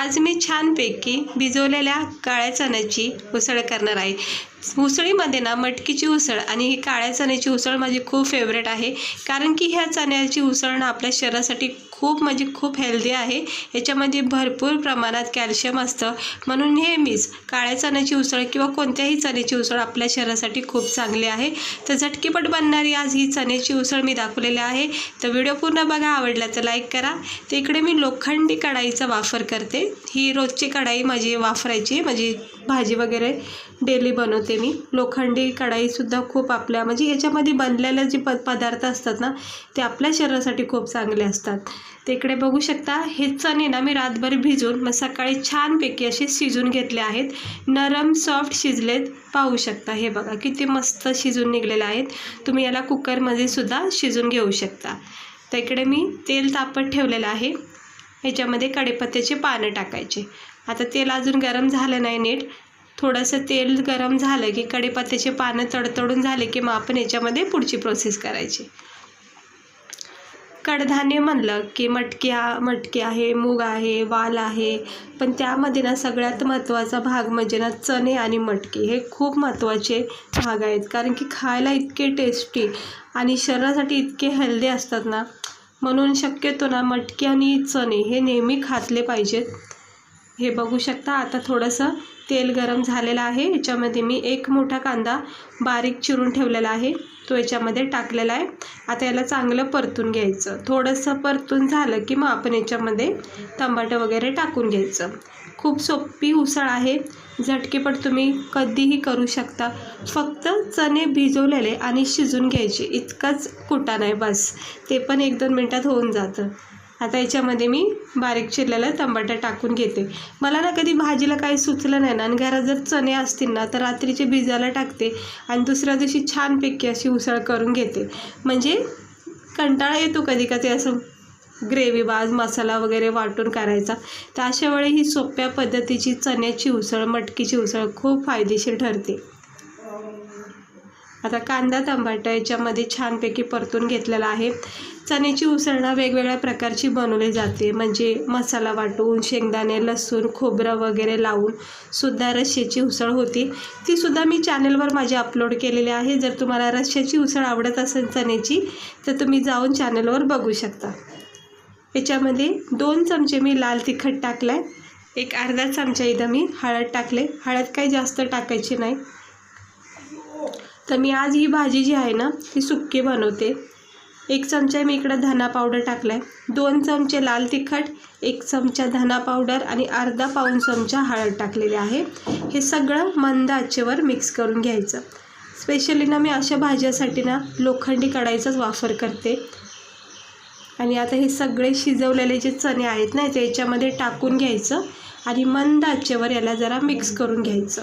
आज मी छानपैकी भिजवलेल्या काळ्या चण्याची उसळ करणार आहे। उसळीमध्ये ना मटकीची उसळ आणि ही काळ्या चण्याची उसळ माझी खूप फेवरेट आहे, कारण की ह्या चण्याची उसळ ना आपल्या शरीरासाठी खूप हेल्दी आहे। याच्यामध्ये भरपूर प्रमाणात कॅल्शियम असतं, म्हणून नेहमीच काळ्या चण्याची उसळ किंवा कोणत्याही चण्याची उसळ आपल्या शरीरासाठी खूप चांगली आहे। तर झटकीपट बनणारी आज ही चण्याची उसळ मी दाखवलेली आहे। तर व्हिडिओ पूर्ण बघा, आवडला तर लाईक करा। तर इकडे मी लोखंडी कढाईचा वापर करते। ही रोजची कढाई माझी वापरायची, म्हणजे भाजी वगैरे डेली बनवते मी। लोखंडी कढाईसुद्धा खूप आपल्या म्हणजे याच्यामध्ये बनलेले जे पदार्थ असतात ना, ते आपल्या शरीरासाठी खूप चांगले असतात। तर इकडे बघू शकता, हे चणे ना मी रातभर भिजवून मग सकाळी छानपैकी असे शिजून घेतले आहेत। नरम सॉफ्ट शिजलेत, पाहू शकता। हे बघा किती मस्त शिजून निघलेले आहेत। तुम्ही याला कुकरमध्ये सुद्धा शिजून घेऊ शकता। तर इकडे मी तेल तापत ठेवलेलं आहे। ह्याच्यामध्ये कढीपत्त्याचे पानं टाकायचे। आता तेल अजून गरम झालं नाही नीट, थोडंसं तेल गरम झालं की कढीपत्त्याचे पानं तडतडून झाले की मग आपण याच्यामध्ये पुढची प्रोसेस करायची। कडधान्य म्हणलं की मटकी आहे, मूग आहे, वाल आहे, पण त्यामध्ये ना सगळ्यात महत्त्वाचा भाग म्हणजे ना चणे आणि मटकी हे खूप महत्त्वाचे भाग आहेत, कारण की खायला इतके टेस्टी आणि शरीरासाठी इतके हेल्दी असतात ना, म्हणून शक्यतो ना मटकी आणि चणे हे नेहमी खातले पाहिजेत। हे बघू शकता, आता थोडंसं तेल गरम झालेलं आहे। याच्यामध्ये मी एक मोठा कांदा बारीक चिरून ठेवलेला आहे, तो याच्यामध्ये टाकलेला आहे। आता याला चांगलं परतून घ्यायचं। थोडंसं परतून झालं की मग आपण याच्यामध्ये टमाटर वगैरे टाकून घ्यायचं। खूप सोपी उसळ आहे, झटकीपट तुम्ही कधीही करू शकता। फक्त चणे भिजवलेले आणि शिजून घ्यायचे, इतकाच कुटाणा आहे बस, ते पण 1-2 मिनटात होऊन जातं। आता याच्यामध्ये मी बारीक चिरलेलं टमाटर टाकून घेते। मला ना कधी भाजीला काही सुचलं नाही ना आणि घरात जर चणे असतील ना, तर रात्रीचे भिजायला टाकते आणि दुसऱ्या दिवशी छानपैकी अशी उसळ करून घेते। म्हणजे कंटाळा येतो कधी कधी असं ग्रेव्ही मसाला वगैरे वाटून करायचा, तर अशा वेळी ही सोप्या पद्धतीची चण्याची उसळ, मटकीची उसळ खूप फायदेशीर ठरते। आता कांदा टमाटर याच्यामध्ये छानपैकी परतून घेतलेला आहे। चण्याची उसळ ना वेगवेगळ्या प्रकारची बनवली जाते, म्हणजे मसाला वाटून, शेंगदाणे, लसूण, खोबरं वगैरे लावून सुद्धा रश्श्याची उसळ होती। ती सुद्धा मी चॅनलवर माझी अपलोड केलेली आहे। जर तुम्हाला रश्श्याची उसळ आवडत असेल चण्याची, तर तुम्ही जाऊन चॅनलवर बघू शकता। याच्यामध्ये 2 चमचे मी लाल तिखट टाकलं आहे, एक अर्धा चमचा इथं मी हळद टाकले। हळद काही जास्त टाकायची नाही। तर मी आज ही भाजी जी आहे ना ती सुक्की बनवते। 1 चमचा मी इकडं धना पावडर टाकला आहे, 2 चमचे लाल तिखट, 1 चमचा धना पावडर आणि अर्धा पाऊण चमचा हळद टाकलेली आहे। हे सगळं मंद आचेवर मिक्स करून घ्यायचं। स्पेशली ना मी अशा भाज्यासाठी ना लोखंडी कढाईचाच वापर करते। आणि आता हे सगळे शिजवलेले जे चणे आहेत ना, ते याच्यामध्ये टाकून घ्यायचं आणि मंद आचेवर याला जरा मिक्स करून घ्यायचं,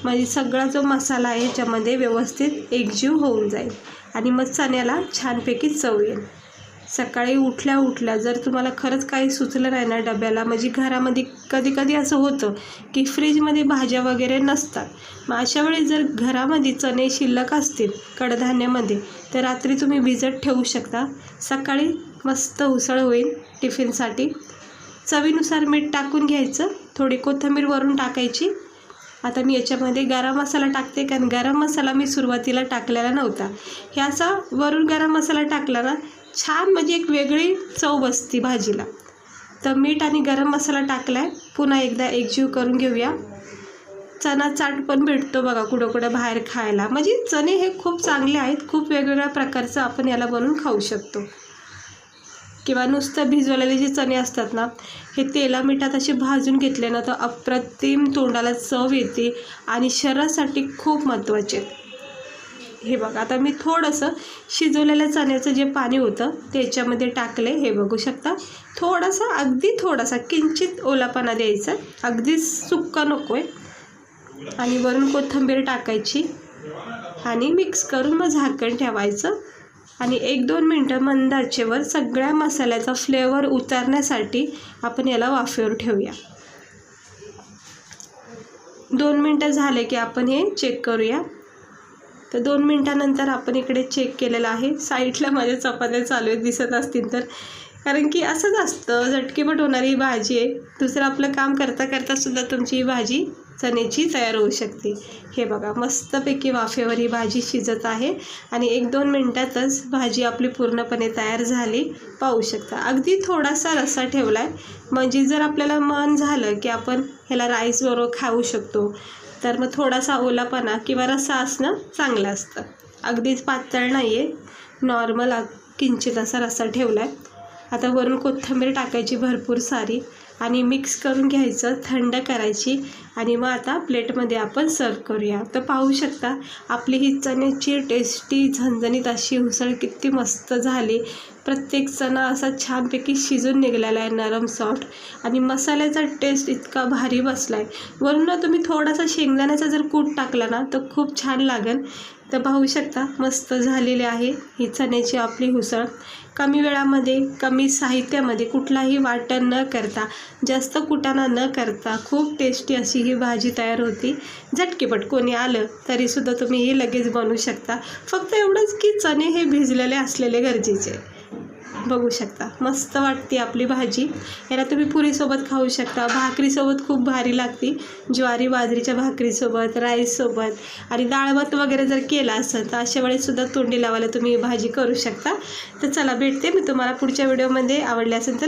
म्हणजे सगळा जो मसाला आहे याच्यामध्ये व्यवस्थित एकजीव होऊन जाईल आणि मग चण्याला छानपैकी चव येईल। सकाळी उठल्या जर तुम्हाला खरंच काही सुचलं नाही ना डब्याला, म्हणजे घरामध्ये कधी असं होतं की फ्रीजमध्ये भाज्या वगैरे नसतात, मग अशा वेळी जर घरामध्ये चणे शिल्लक असतील कडधान्यामध्ये, तर रात्री तुम्ही भिजत ठेवू शकता। सकाळी मस्त उसळ होईल टिफिनसाठी। चवीनुसार मीठ टाकून घ्यायचं, थोडी कोथिंबीर वरून टाकायची। आता मी याच्यामध्ये गरम मसाला टाकते, कारण गरम मसाला मी सुरुवातीला टाकलेला नव्हता। हे असा वरून गरम मसाला टाकला ना, छान म्हणजे एक वेगळी चव बसते भाजीला। तर मीठ आणि गरम मसाला टाकला आहे, पुन्हा एकदा एकजीव करून घेऊया। चणा चाट पण भेटतो बघा कुठं बाहेर खायला, म्हणजे चणे हे खूप चांगले आहेत, खूप वेगवेगळ्या प्रकारचं आपण याला बनवून खाऊ शकतो। किंवा नुसतं भिजवलेले जे चणे असतात ना, हे तेला मिठात असे भाजून घेतले ना, तर अप्रतिम तोंडाला चव येते आणि शरीरासाठी खूप महत्त्वाचे। हे बघा, आता मी थोडंसं शिजवलेल्या चण्याचं जे पाणी होतं ते याच्यामध्ये टाकले। हे बघू शकता, अगदी थोडासा किंचित ओलापणा द्यायचा, अगदी सुक्का नको आहे। आणि वरून कोथिंबीर टाकायची आणि मिक्स करून मग झाकण ठेवायचं आणि 1-2 मिनटं मंद आचेवर सगळ्या मसाल्याचा फ्लेवर उतरण्यासाठी आपण याला वाफेवर ठेवूया। 2 मिनटं झाले की आपण हे चेक करूया। तर 2 मिनटानंतर आपण इकडे चेक केलेलं आहे। साईडला माझ्या चपात्या चालू आहेत, दिसत असतील तर कारण की असंच असतं, झटकीपट होणारी भाजी आहे. दुसरं आपलं काम करता करता सुद्धा तुमची ही भाजी चण्याची तयार होऊ शकते. हे बघा मस्तपैकी वाफेवर ही भाजी शिजत आहे आणि 1-2 मिनटातच भाजी आपली पूर्णपणे तयार झाली. पाहू शकता अगदी थोडासा रस्सा ठेवला आहे, म्हणजे जर आपल्याला मन झालं की आपण ह्याला राईसबरोबर खाऊ शकतो, तर मग थोडासा ओलापणा किंवा रस्सा असणं चांगलं असतं. अगदीच पातळ नाही आहे, नॉर्मल किंचित असा रस्सा ठेवला आहे. आता वरून कोथिंबीर टाकायची भरपूर सारी आणि मिक्स करून घ्यायचं, थंड करायची आणि मग आता प्लेटमध्ये आपण सर्व करूया. तर पाहू शकता आपली ही चण्याची टेस्टी झणझणीत अशी उसळ किती मस्त झाली. प्रत्येक चणा असा छानपैकी शिजून निघालेला आहे, नरम सॉफ्ट, आणि मसाल्याचा टेस्ट इतका भारी बसला आहे. वरून तुम्ही थोडासा शेंगदाण्याचा जर कूट टाकला ना तर खूप छान लागेल. तर पाहू शकता मस्त झालेली आहे ही चण्याची आपली उसळ. कमी वेळामध्ये कमी साहित्यामध्ये कुठलाही वाटण न करता, जास्त कुटाणा न करता खूप टेस्टी अशी ही भाजी तयार होती. झटकीपट कोणी आलं तरीसुद्धा तुम्ही हे लगेच बनवू शकता. फक्त एवढंच की चणे हे भिजलेले असलेले गरजेचे. बघू शकता मस्त वाटते आपली भाजी. याला तुम्ही पुरीसोबत खाऊ शकता, भाकरीसोबत खूप भारी लागते, ज्वारी बाजरीच्या भाकरीसोबत, राईससोबत, आणि डाळ भात वगैरे जर केला असेल तर अशा वेळेससुद्धा तोंडी लावायला तुम्ही ही भाजी करू शकता. तर चला भेटते मी तुम्हाला पुढच्या व्हिडिओमध्ये. आवडले असेल तर